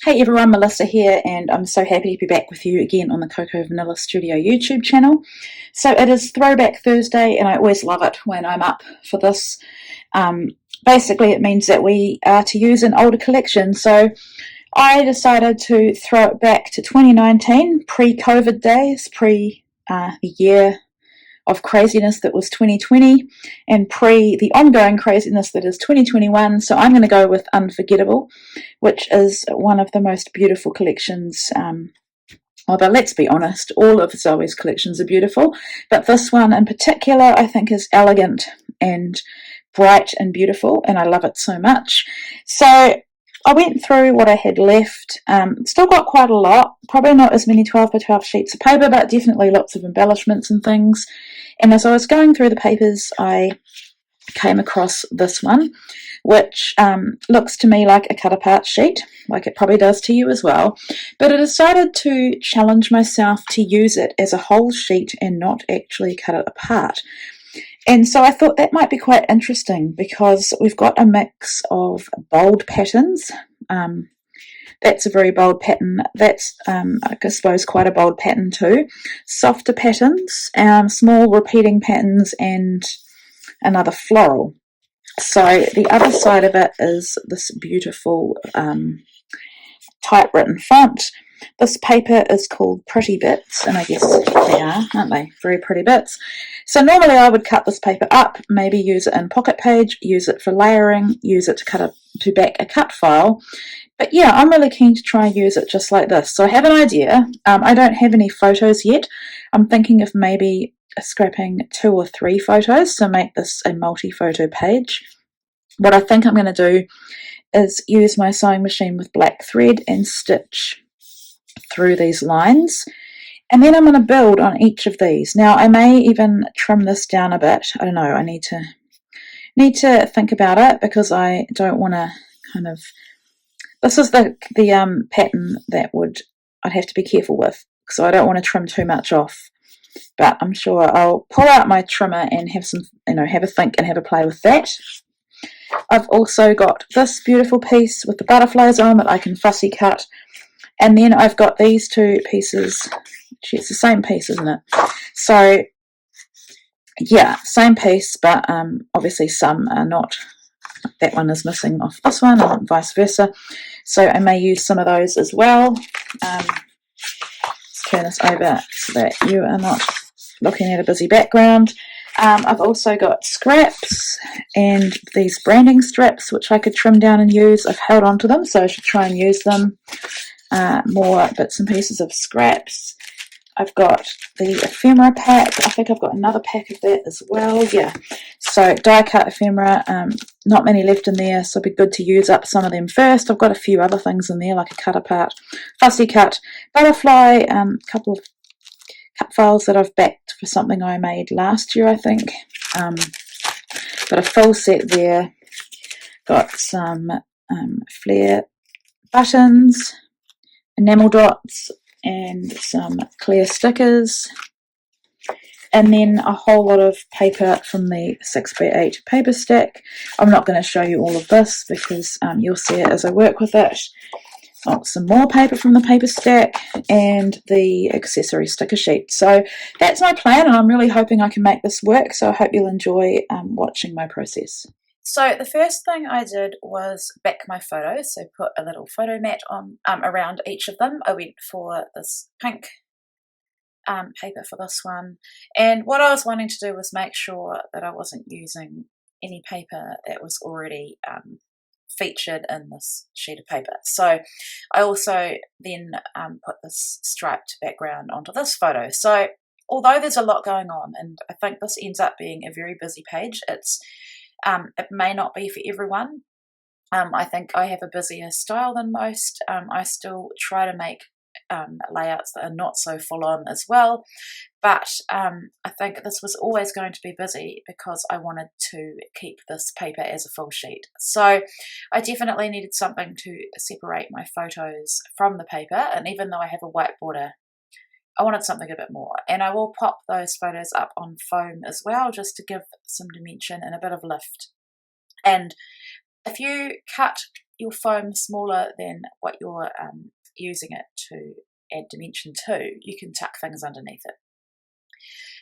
Hey everyone, Melissa here, and I'm so happy to be back with you again on the Cocoa Vanilla Studio YouTube channel. So it is Throwback Thursday, and I always love it when I'm up for this. Um, Basically, it means that we are to use an older collection. So I decided to throw it back to 2019, pre-COVID days, the year of craziness that was 2020 and pre the ongoing craziness that is 2021. So I'm going to go with Unforgettable, which is one of the most beautiful collections. Although let's be honest, all of Zoe's collections are beautiful, but this one in particular I think is elegant and bright and beautiful, and I love it so much. So I went through what I had left. Still got quite a lot, probably not as many 12 by 12 sheets of paper, but definitely lots of embellishments and things. And as I was going through the papers, I came across this one, which looks to me like a cut apart sheet, like it probably does to you as well. But I decided to challenge myself to use it as a whole sheet and not actually cut it apart. And so I thought that might be quite interesting because we've got a mix of bold patterns. That's a very bold pattern. That's, I suppose, quite a bold pattern too. Softer patterns, small repeating patterns, and another floral. So the other side of it is this beautiful typewritten font. This paper is called Pretty Bits, and I guess they are, aren't they? Very pretty bits. So normally I would cut this paper up, maybe use it in Pocket Page, use it for layering, use it to back a cut file. But yeah, I'm really keen to try and use it just like this. So I have an idea. I don't have any photos yet. I'm thinking of maybe scrapping 2 or 3 photos, so make this a multi-photo page. What I think I'm going to do is use my sewing machine with black thread and stitch through these lines, and then I'm going to build on each of these. Now I may even trim this down a bit. I don't know, I need to think about it because I don't want to kind of, this is the pattern that I'd have to be careful with, so I don't want to trim too much off, but I'm sure I'll pull out my trimmer and have some, have a think and have a play with that. I've also got this beautiful piece with the butterflies on that I can fussy cut. And then I've got these 2 pieces. It's the same piece, isn't it? So, yeah, same piece, but obviously some are not. That one is missing off this one, and vice versa. So I may use some of those as well. Let's turn this over so that you are not looking at a busy background. I've also got scraps and these branding strips, which I could trim down and use. I've held on to them, so I should try and use them. More bits and pieces of scraps. I've got the ephemera pack. I think I've got another pack of that as well. Yeah. So die cut ephemera. Not many left in there, so it'd be good to use up some of them first. I've got a few other things in there, like a cut apart, fussy cut, butterfly, a couple of cut files that I've backed for something I made last year, I think. Got a full set there. Got some flare buttons, enamel dots, and some clear stickers, and then a whole lot of paper from the 6x8 paper stack. I'm not going to show you all of this because you'll see it as I work with it. Some more paper from the paper stack and the accessory sticker sheet. So that's my plan, and I'm really hoping I can make this work, so I hope you'll enjoy watching my process. So the first thing I did was back my photos, so put a little photo mat on around each of them. I went for this pink paper for this one, and what I was wanting to do was make sure that I wasn't using any paper that was already featured in this sheet of paper. So I also then put this striped background onto this photo. So although there's a lot going on, and I think this ends up being a very busy page, it may not be for everyone. I think I have a busier style than most. I still try to make layouts that are not so full on as well, but I think this was always going to be busy because I wanted to keep this paper as a full sheet. So I definitely needed something to separate my photos from the paper, and even though I have a white border, I wanted something a bit more. And I will pop those photos up on foam as well, just to give some dimension and a bit of lift. And If you cut your foam smaller than what you're using it to add dimension to, you can tuck things underneath it.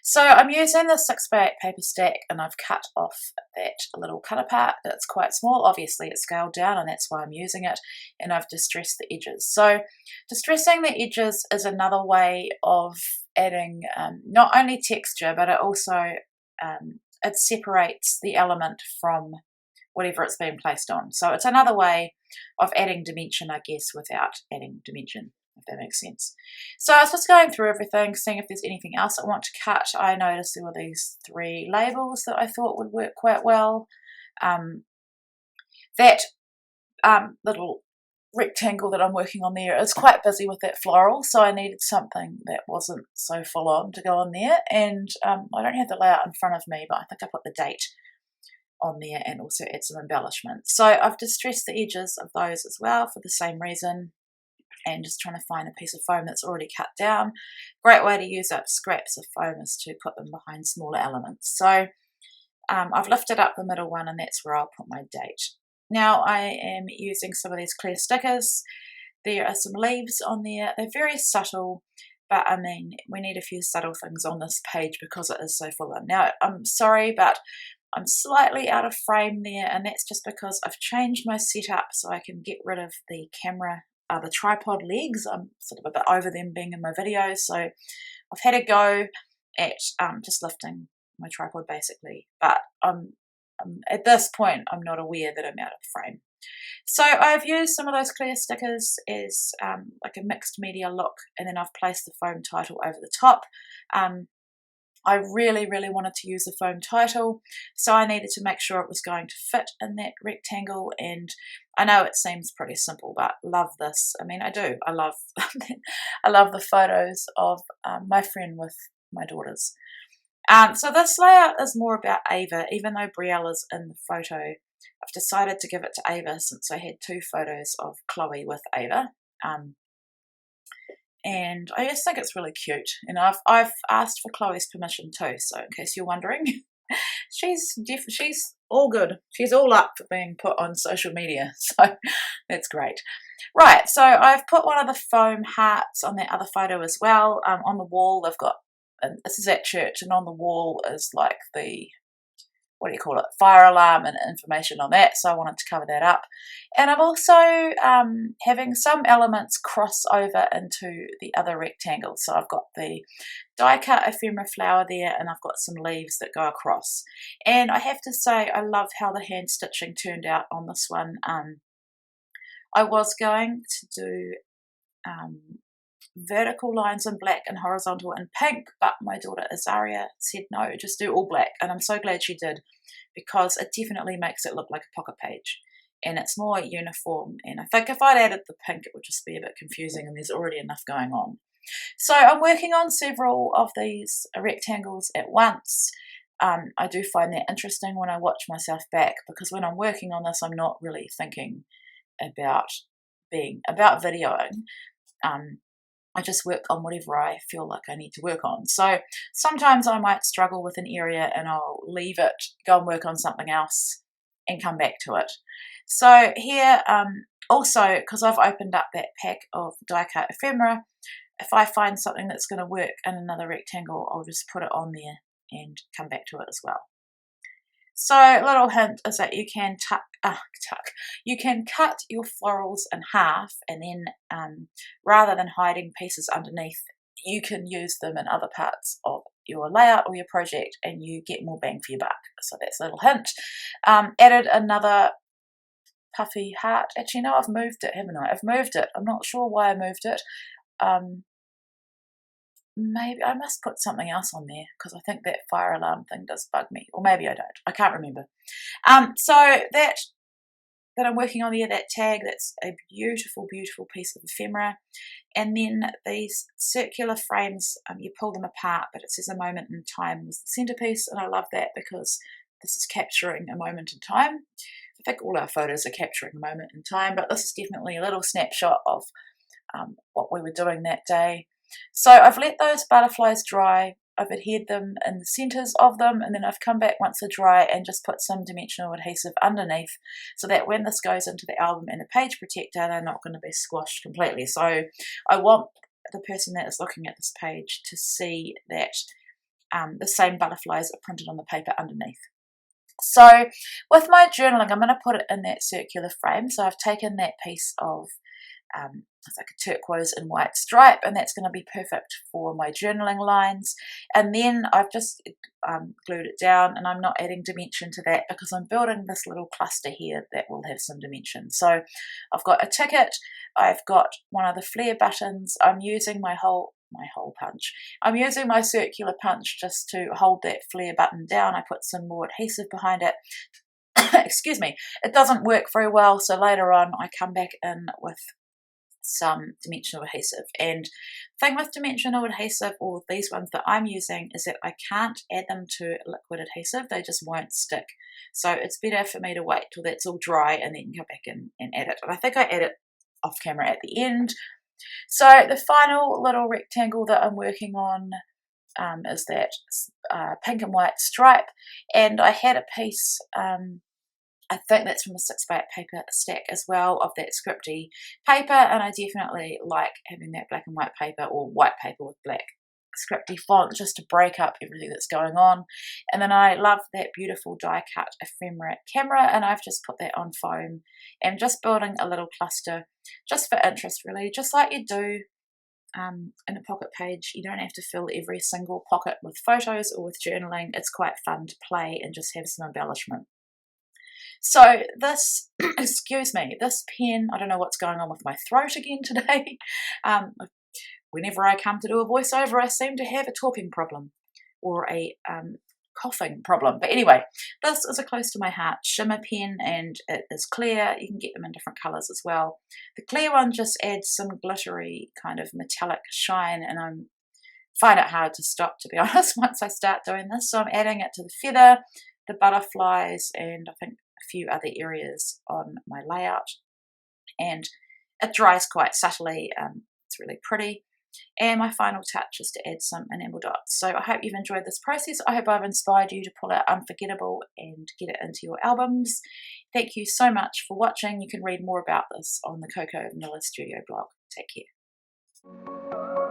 So I'm using the 6x8 paper stack, and I've cut off that little cutter part that's quite small. Obviously it's scaled down, and that's why I'm using it, and I've distressed the edges. So distressing the edges is another way of adding not only texture, but it also it separates the element from whatever it's been placed on. So it's another way of adding dimension, I guess, without adding dimension, if that makes sense. So I was just going through everything, seeing if there's anything else I want to cut. I noticed there were these 3 labels that I thought would work quite well. That little rectangle that I'm working on there is quite busy with that floral, so I needed something that wasn't so full on to go on there. And I don't have the layout in front of me, but I think I put the date on there and also add some embellishment. So I've distressed the edges of those as well for the same reason, and just trying to find a piece of foam that's already cut down. Great way to use up scraps of foam is to put them behind smaller elements. So I've lifted up the middle one, and that's where I'll put my date. Now I am using some of these clear stickers. There are some leaves on there. They're very subtle, but I mean, we need a few subtle things on this page because it is so full on. Now, I'm sorry, but I'm slightly out of frame there, and that's just because I've changed my setup so I can get rid of the camera, the tripod legs. I'm sort of a bit over them being in my videos, so I've had a go at just lifting my tripod basically, but at this point I'm not aware that I'm out of frame. So I've used some of those clear stickers as like a mixed media look, and then I've placed the foam title over the top. I really wanted to use a foam title, so I needed to make sure it was going to fit in that rectangle, and I know it seems pretty simple, but love this. I mean, I do. I love I love the photos of my friend with my daughters. So this layout is more about Ava, even though Brielle is in the photo. I've decided to give it to Ava since I had 2 photos of Chloe with Ava. And I just think it's really cute. And I've asked for Chloe's permission too, so in case you're wondering, she's all good. She's all up for being put on social media, so that's great. Right, so I've put one of the foam hearts on that other photo as well. On the wall, they've got, and this is at church, and on the wall is like the, what do you call it, fire alarm and information on that, so I wanted to cover that up. And I'm also having some elements cross over into the other rectangle. So I've got the die cut ephemera flower there, and I've got some leaves that go across. And I have to say, I love how the hand stitching turned out on this one. I was going to do vertical lines in black and horizontal in pink, but my daughter Azaria said no, just do all black, and I'm so glad she did, because it definitely makes it look like a pocket page and it's more uniform. And I think if I'd added the pink, it would just be a bit confusing, and there's already enough going on. So I'm working on several of these rectangles at once. I do find that interesting when I watch myself back, because when I'm working on this, I'm not really thinking about videoing. I just work on whatever I feel like I need to work on. So sometimes I might struggle with an area and I'll leave it, go and work on something else and come back to it. So here, also, because I've opened up that pack of die cut ephemera, if I find something that's going to work in another rectangle, I'll just put it on there and come back to it as well. So a little hint is that you can you can cut your florals in half, and then rather than hiding pieces underneath, you can use them in other parts of your layout or your project, and you get more bang for your buck. So that's a little hint. Added another puffy heart. Actually, no, I've moved it, haven't I? I've moved it. I'm not sure why I moved it. Maybe I must put something else on there, because I think that fire alarm thing does bug me, or maybe I don't. I can't remember. So that I'm working on there, that tag, that's a beautiful piece of ephemera. And then these circular frames, you pull them apart, but it says a moment in time was the centerpiece, and I love that because this is capturing a moment in time. I think all our photos are capturing a moment in time, but this is definitely a little snapshot of what we were doing that day. So I've let those butterflies dry. I've adhered them in the centres of them, and then I've come back once they're dry and just put some dimensional adhesive underneath, so that when this goes into the album and the page protector, they're not going to be squashed completely. So I want the person that is looking at this page to see that the same butterflies are printed on the paper underneath. So with my journaling, I'm going to put it in that circular frame. So I've taken that piece of it's like a turquoise and white stripe, and that's going to be perfect for my journaling lines. And then I've just glued it down, and I'm not adding dimension to that because I'm building this little cluster here that will have some dimension. So I've got a ticket, I've got one of the flare buttons, I'm using my hole punch. I'm using my circular punch just to hold that flare button down. I put some more adhesive behind it. Excuse me. It doesn't work very well, so later on I come back in with some dimensional adhesive. And the thing with dimensional adhesive, or these ones that I'm using, is that I can't add them to liquid adhesive. They just won't stick. So it's better for me to wait till that's all dry and then go back in and add it. And I think I add it off camera at the end. So the final little rectangle that I'm working on is that pink and white stripe, and I had a piece, I think that's from a 6x8 paper stack as well, of that scripty paper, and I definitely like having that black and white paper, or white paper with black scripty font, just to break up everything that's going on. And then I love that beautiful die cut ephemera camera, and I've just put that on foam and just building a little cluster just for interest, really, just like you do in a pocket page. You don't have to fill every single pocket with photos or with journaling. It's quite fun to play and just have some embellishment. So this, excuse me, this pen, I don't know what's going on with my throat again today. Whenever I come to do a voiceover, I seem to have a talking problem or a coughing problem. But anyway, this is a close to my heart shimmer pen, and it is clear. You can get them in different colours as well. The clear one just adds some glittery kind of metallic shine, and I find it hard to stop, to be honest, once I start doing this. So I'm adding it to the feather, the butterflies, and I think a few other areas on my layout. And it dries quite subtly. It's really pretty. And my final touch is to add some enamel dots. So I hope you've enjoyed this process. I hope I've inspired you to pull out Unforgettable and get it into your albums. Thank you so much for watching. You can read more about this on the Coco Vanilla Studio blog. Take care.